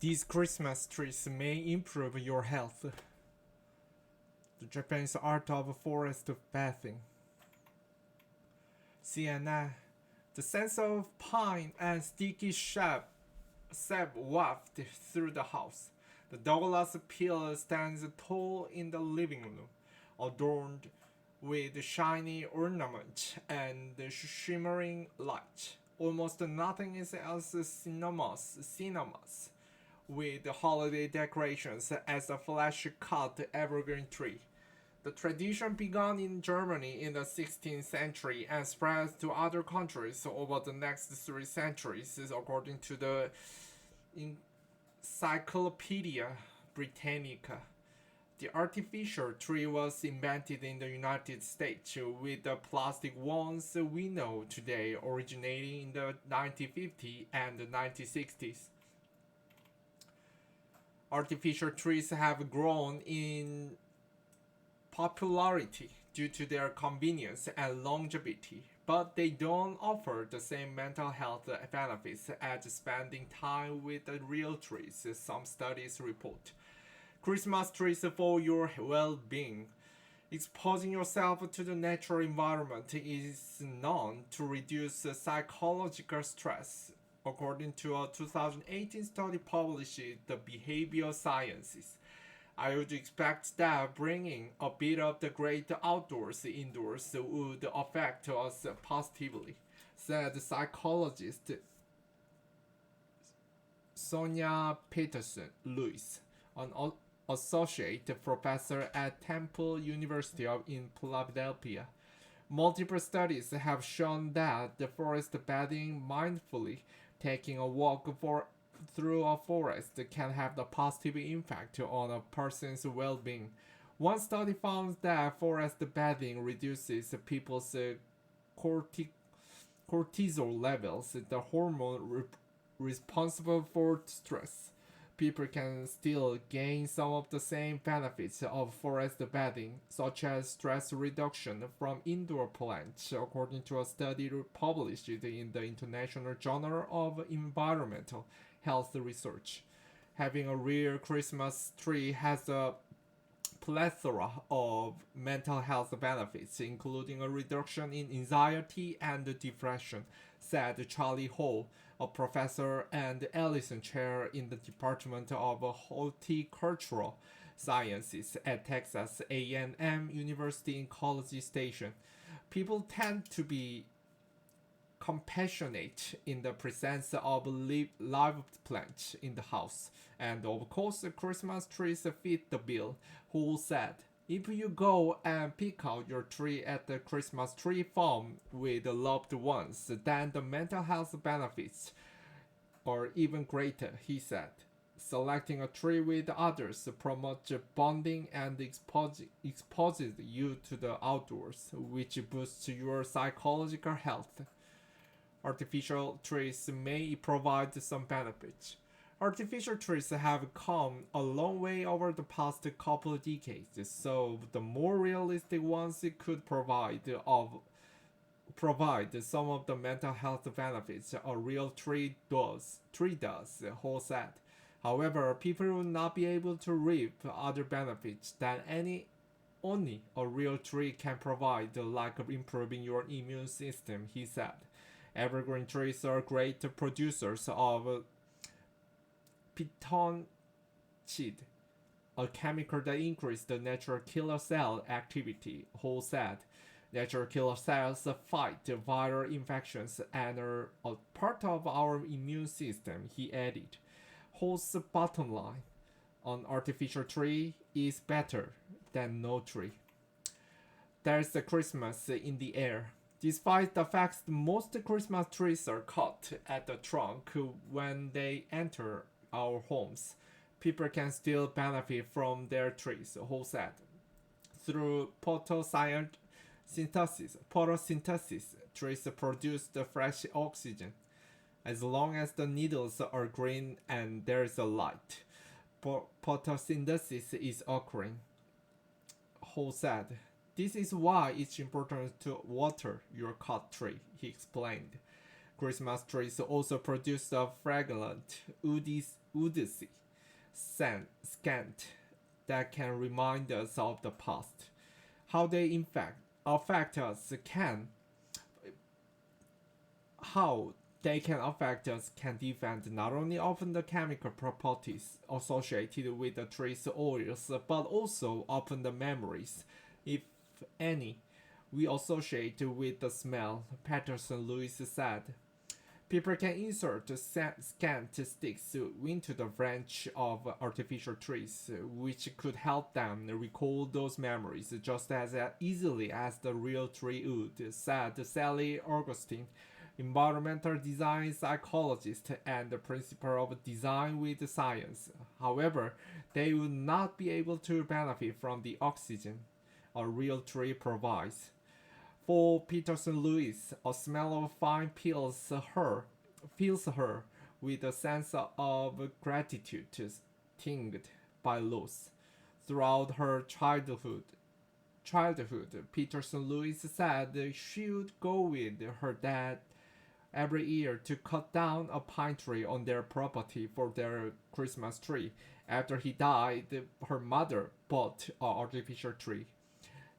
These Christmas trees may improve your health. The Japanese art of forest bathing. CNN. The sense of pine and sticky sap wafted through the house. The Douglas pillar stands tall in the living room, adorned with shiny ornament and shimmering light. Almost nothing else synonymous with holiday decorations as a flesh-cut evergreen tree. The tradition began in Germany in the 16th century and spread to other countries over the next 3 centuries, according to the Encyclopedia Britannica. The artificial tree was invented in the United States, with the plastic ones we know today originating in the 1950s and the 1960s. Artificial trees have grown in popularity due to their convenience and longevity, but they don't offer the same mental health benefits as spending time with the real trees, some studies report. Christmas trees for your well-being. Exposing yourself to the natural environment is known to reduce psychological stress, according to a 2018 study published in the Behavioral Sciences. I would expect that bringing a bit of the great outdoors indoors would affect us positively, said psychologist Sonia Peterson-Lewis, an associate professor at Temple University in Philadelphia. Multiple studies have shown that the forest bathing mindfully, taking a walk through a forest, can have a positive impact on a person's well-being. One study found that forest bathing reduces people's cortisol levels, the hormone responsible for stress. People can still gain some of the same benefits of forest bathing, such as stress reduction from indoor plants, according to a study published in the International Journal of Environmental Health Research. Having a real Christmas tree has a plethora of mental health benefits, including a reduction in anxiety and depression, said Charlie Hall, a professor and Ellison Chair in the Department of Horticultural Sciences at Texas A&M University in College Station. People tend to be compassionate in the presence of live plants in the house, and of course Christmas trees fit the bill, Hall said. If you go and pick out your tree at the Christmas tree farm with loved ones, then the mental health benefits are even greater, he said. Selecting a tree with others promotes bonding and exposes you to the outdoors, which boosts your psychological health. Artificial trees may provide some benefits. Artificial trees have come a long way over the past couple of decades, so the more realistic ones could provide some of the mental health benefits a real tree does, Hall said. However, people will not be able to reap other benefits that only a real tree can provide, like improving your immune system, he said. Evergreen trees are great producers of Peterson-Lewis, a chemical that increases the natural killer cell activity, Hall said. Natural killer cells fight viral infections and are a part of our immune system, he added. Hall's bottom line: an artificial tree is better than no tree. There's a Christmas in the air. Despite the fact most Christmas trees are cut at the trunk when they enter our homes, people can still benefit from their trees, Hall said. Through photosynthesis, trees produce the fresh oxygen. As long as the needles are green and there is a light, photosynthesis is occurring, Hall said. This is why it's important to water your cut tree, he explained. Christmas trees also produce a fragrant, woody scent that can remind us of the past. How they in fact affect us can how they can affect us can depend not only on the chemical properties associated with the tree's oils, but also upon the memories, if any, we associate with the smell, Peterson-Lewis said. People can insert scent sticks into the branch of artificial trees, which could help them recall those memories just as easily as the real tree would, said Sally Augustine, environmental design psychologist and the principal of design with science. However, they would not be able to benefit from the oxygen a real tree provides. For Peterson-Lewis, a smell of fine fills her with a sense of gratitude tinged by loss. Throughout her childhood, Peterson-Lewis said she would go with her dad every year to cut down a pine tree on their property for their Christmas tree. After he died, her mother bought an artificial tree.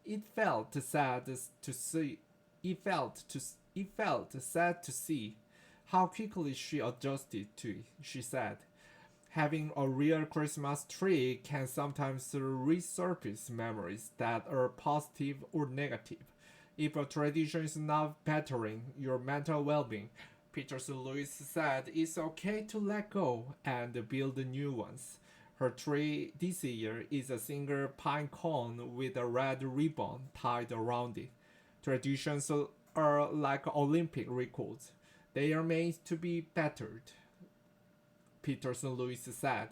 It felt sad to see. It felt sad to see how quickly she adjusted to it, she said. Having a real Christmas tree can sometimes resurface memories that are positive or negative. If a tradition is not bettering your mental well-being, Peterson-Lewis said it's okay to let go and build new ones. Her tree this year is a single pine cone with a red ribbon tied around it. Traditions are like Olympic records. They are made to be bettered, Peterson-Lewis said.